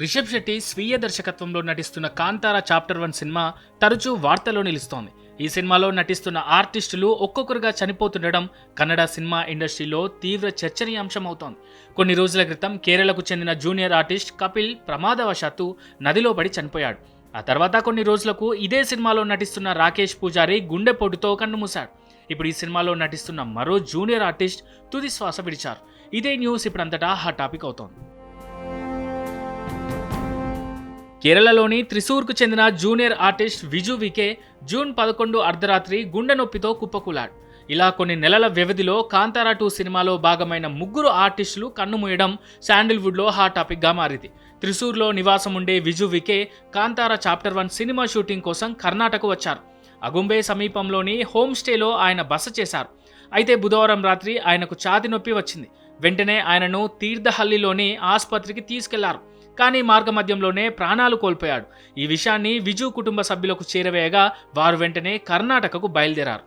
రిషబ్ శెట్టి స్వీయ దర్శకత్వంలో నటిస్తున్న కాంతారా చాప్టర్ 1 సినిమా తరచూ వార్తల్లో నిలుస్తోంది. ఈ సినిమాలో నటిస్తున్న ఆర్టిస్టులు ఒక్కొక్కరుగా చనిపోతుండడం కన్నడ సినిమా ఇండస్ట్రీలో తీవ్ర చర్చనీయాంశం అవుతోంది. కొన్ని రోజుల క్రితం కేరళకు చెందిన జూనియర్ ఆర్టిస్ట్ కపిల్ ప్రమాదవశాత్తు నదిలో పడి చనిపోయాడు. ఆ తర్వాత కొన్ని రోజులకు ఇదే సినిమాలో నటిస్తున్న రాకేష్ పూజారి గుండెపోటుతో కన్నుమూశాడు. ఇప్పుడు ఈ సినిమాలో నటిస్తున్న మరో జూనియర్ ఆర్టిస్ట్ తుది శ్వాస విడిచారు. ఇదే న్యూస్ ఇప్పుడంతటా హాట్ టాపిక్ అవుతోంది. కేరళలోని త్రిశూర్కు చెందిన junior artist Viju VK June 11 అర్ధరాత్రి గుండె నొప్పితో కుప్పకూలాడు. ఇలా కొన్ని నెలల వ్యవధిలో కాంతారా 2 సినిమాలో భాగమైన ముగ్గురు ఆర్టిస్టులు కన్నుమూయడం శాండిల్వుడ్లో హాట్ టాపిక్గా మారింది. త్రిశూర్లో నివాసం ఉండే Viju VK Kantara chapter 1 cinema shooting కోసం కర్ణాటక వచ్చారు. అగుంబే సమీపంలోని హోమ్ స్టేలో ఆయన బస చేశారు. అయితే బుధవారం రాత్రి ఆయనకు ఛాతీ నొప్పి వచ్చింది. వెంటనే ఆయనను తీర్థహల్లిలోని ఆసుపత్రికి తీసుకెళ్లారు. కానీ మార్గమధ్యంలోనే ప్రాణాలు కోల్పోయాడు. ఈ విషయాన్ని విజు కుటుంబ సభ్యులకు చేరవేయగా వారు వెంటనే కర్ణాటకకు బయలుదేరారు.